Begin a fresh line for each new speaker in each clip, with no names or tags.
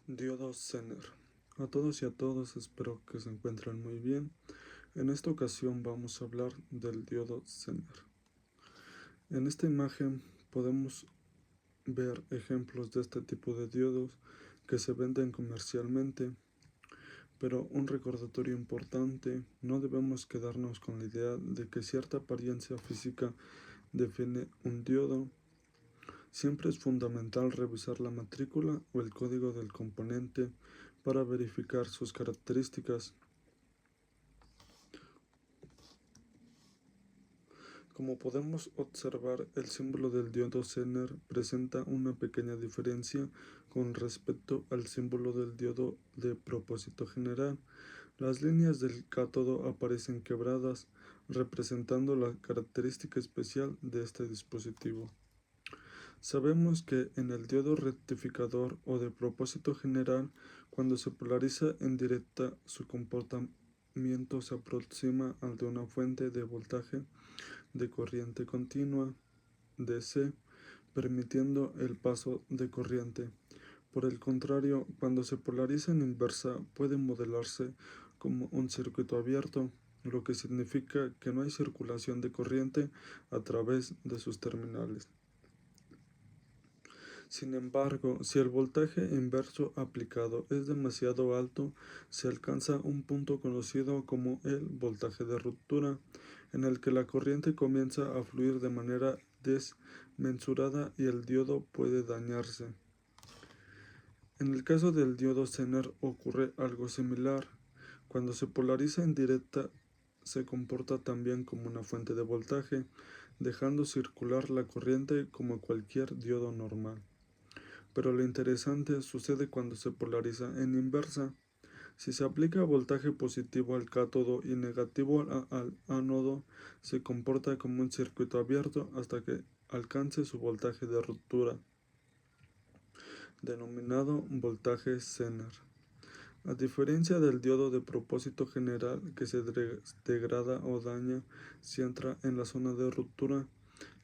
Diodo Zener. A todos y a todas, espero que se encuentren muy bien. En esta ocasión vamos a hablar del diodo Zener. En esta imagen podemos ver ejemplos de este tipo de diodos que se venden comercialmente, pero un recordatorio importante: no debemos quedarnos con la idea de que cierta apariencia física define un diodo. Siempre es fundamental revisar la matrícula o el código del componente para verificar sus características. Como podemos observar, el símbolo del diodo Zener presenta una pequeña diferencia con respecto al símbolo del diodo de propósito general. Las líneas del cátodo aparecen quebradas, representando la característica especial de este dispositivo. Sabemos que en el diodo rectificador o de propósito general, cuando se polariza en directa, su comportamiento se aproxima al de una fuente de voltaje de corriente continua DC, permitiendo el paso de corriente. Por el contrario, cuando se polariza en inversa, puede modelarse como un circuito abierto, lo que significa que no hay circulación de corriente a través de sus terminales. Sin embargo, si el voltaje inverso aplicado es demasiado alto, se alcanza un punto conocido como el voltaje de ruptura, en el que la corriente comienza a fluir de manera desmesurada y el diodo puede dañarse. En el caso del diodo Zener ocurre algo similar. Cuando se polariza en directa, se comporta también como una fuente de voltaje, dejando circular la corriente como cualquier diodo normal. Pero lo interesante sucede cuando se polariza en inversa. Si se aplica voltaje positivo al cátodo y negativo al ánodo, se comporta como un circuito abierto hasta que alcance su voltaje de ruptura, denominado voltaje Zener. A diferencia del diodo de propósito general, que se degrada o daña si entra en la zona de ruptura,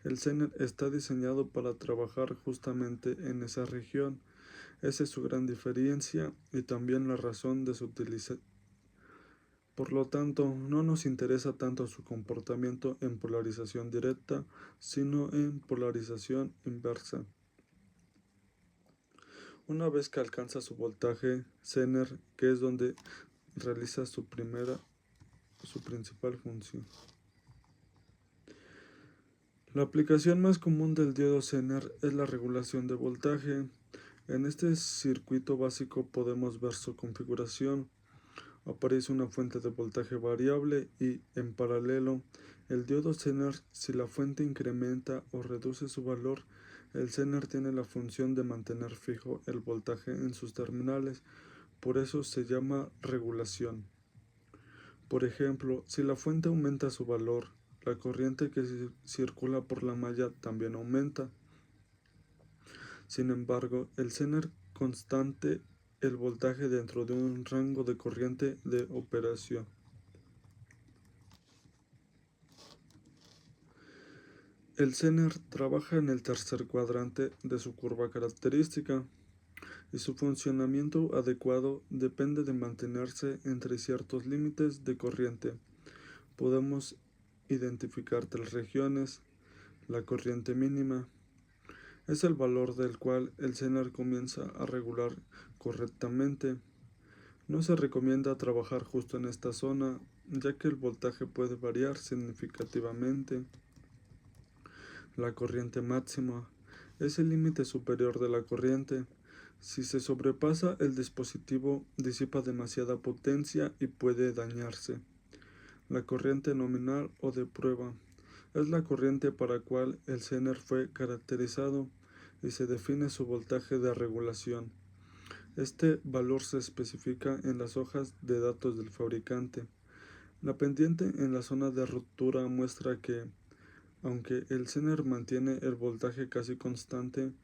el Zener está diseñado para trabajar justamente en esa región. Esa es su gran diferencia y también la razón de su utilización. Por lo tanto, no nos interesa tanto su comportamiento en polarización directa, sino en polarización inversa. Una vez que alcanza su voltaje Zener, que es donde realiza su principal función. La aplicación más común del diodo Zener es la regulación de voltaje. En este circuito básico podemos ver su configuración. Aparece una fuente de voltaje variable y, en paralelo, el diodo Zener. Si la fuente incrementa o reduce su valor, el Zener tiene la función de mantener fijo el voltaje en sus terminales. Por eso se llama regulación. Por ejemplo, si la fuente aumenta su valor, la corriente que circula por la malla también aumenta. Sin embargo, el Zener constante el voltaje dentro de un rango de corriente de operación. El Zener trabaja en el tercer cuadrante de su curva característica y su funcionamiento adecuado depende de mantenerse entre ciertos límites de corriente. Podemos identificar tres regiones. La corriente mínima es el valor del cual el Zener comienza a regular correctamente. No se recomienda trabajar justo en esta zona, ya que el voltaje puede variar significativamente. La corriente máxima es el límite superior de la corriente. Si se sobrepasa, el dispositivo disipa demasiada potencia y puede dañarse. La corriente nominal o de prueba es la corriente para la cual el Zener fue caracterizado y se define su voltaje de regulación. Este valor se especifica en las hojas de datos del fabricante. La pendiente en la zona de ruptura muestra que, aunque el Zener mantiene el voltaje casi constante,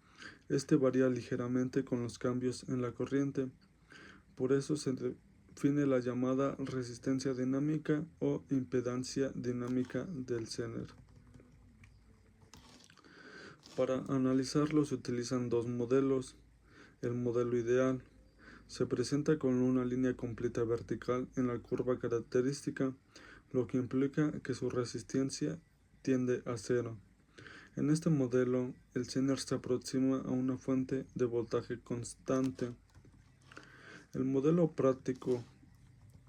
este varía ligeramente con los cambios en la corriente. Por eso se define la llamada resistencia dinámica o impedancia dinámica del Zener. Para analizarlo se utilizan dos modelos. El modelo ideal Se presenta con una línea completa vertical en la curva característica, lo que implica que su resistencia tiende a cero. En este modelo, el Zener se aproxima a una fuente de voltaje constante. El modelo práctico.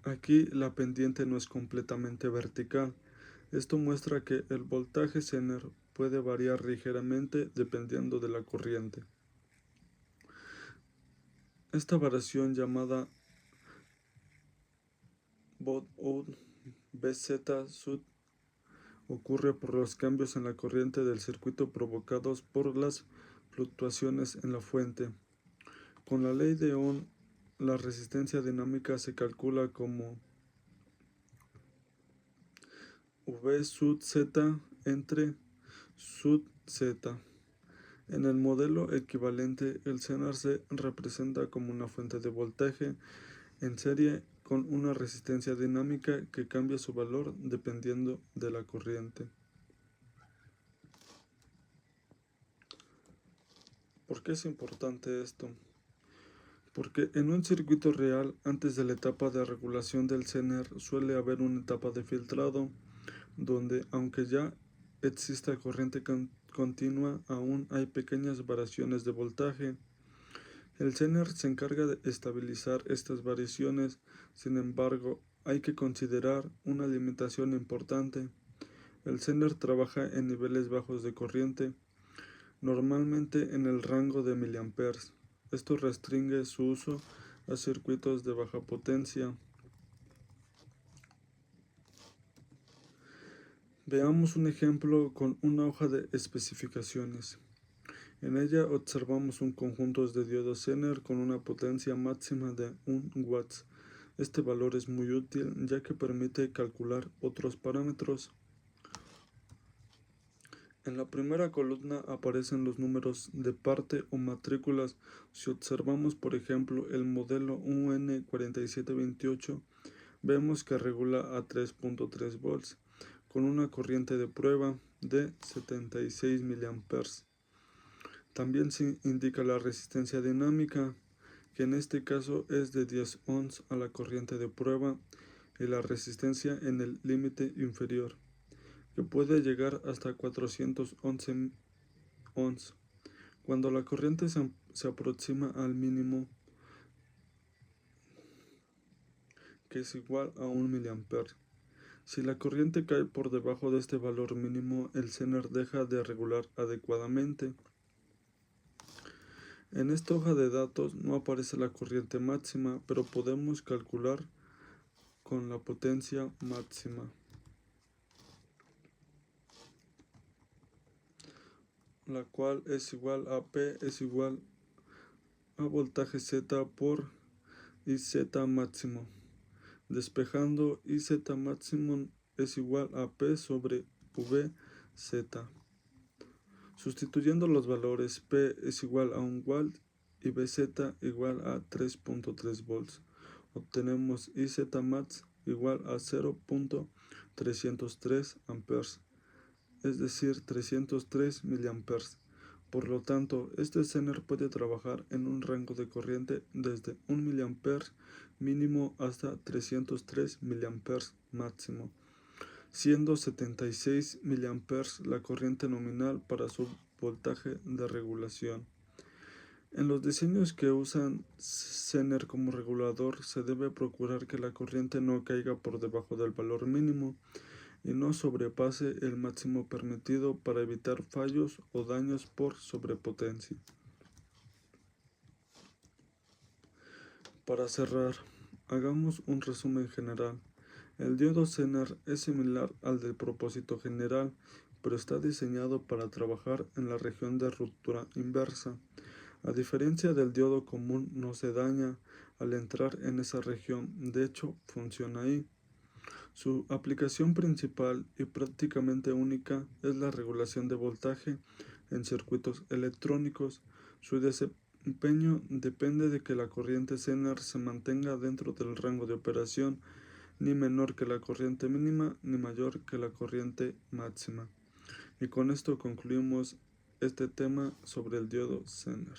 Aquí la pendiente no es completamente vertical. Esto muestra que el voltaje Zener puede variar ligeramente dependiendo de la corriente. Esta variación llamada Bot-Out BZ-Sud ocurre por los cambios en la corriente del circuito provocados por las fluctuaciones en la fuente. Con la ley de Ohm, la resistencia dinámica se calcula como V sub Z entre sub Z. En el modelo equivalente, el Zener se representa como una fuente de voltaje en serie con una resistencia dinámica que cambia su valor dependiendo de la corriente. ¿Por qué es importante esto? Porque en un circuito real, antes de la etapa de regulación del Zener, suele haber una etapa de filtrado, donde aunque ya exista corriente continua, aún hay pequeñas variaciones de voltaje. El Zener se encarga de estabilizar estas variaciones. Sin embargo, hay que considerar una limitación importante. El Zener trabaja en niveles bajos de corriente, normalmente en el rango de miliamperes. Esto restringe su uso a circuitos de baja potencia. Veamos un ejemplo con una hoja de especificaciones. En ella observamos un conjunto de diodos Zener con una potencia máxima de 1 watts. Este valor es muy útil ya que permite calcular otros parámetros. En la primera columna aparecen los números de parte o matrículas. Si observamos por ejemplo el modelo UN4728, vemos que regula a 3.3 volts con una corriente de prueba de 76 mA. También se indica la resistencia dinámica, que en este caso es de 10 ohms a la corriente de prueba, y la resistencia en el límite inferior, que puede llegar hasta 411 ohms. Cuando la corriente se aproxima al mínimo, que es igual a 1 mA. Si la corriente cae por debajo de este valor mínimo, el Zener deja de regular adecuadamente. En esta hoja de datos no aparece la corriente máxima, pero podemos calcular con la potencia máxima, la cual es igual a P es igual a voltaje Z por IZ máximo. Despejando, IZ máximo es igual a P sobre VZ. Sustituyendo los valores, P es igual a 1 watt y VZ igual a 3.3 volts, obtenemos IZ max igual a 0.303 amperes, es decir, 303 miliamperes. Por lo tanto, este Zener puede trabajar en un rango de corriente desde 1 miliampere mínimo hasta 303 miliamperes máximo, siendo 76 miliamperes la corriente nominal para su voltaje de regulación. En los diseños que usan Zener como regulador, se debe procurar que la corriente no caiga por debajo del valor mínimo y no sobrepase el máximo permitido para evitar fallos o daños por sobrepotencia. Para cerrar, hagamos un resumen general. El diodo Zener es similar al del propósito general, pero está diseñado para trabajar en la región de ruptura inversa. A diferencia del diodo común, no se daña al entrar en esa región, de hecho, funciona ahí. Su aplicación principal y prácticamente única es la regulación de voltaje en circuitos electrónicos. Su desempeño depende de que la corriente Zener se mantenga dentro del rango de operación, ni menor que la corriente mínima ni mayor que la corriente máxima. Y con esto concluimos este tema sobre el diodo Zener.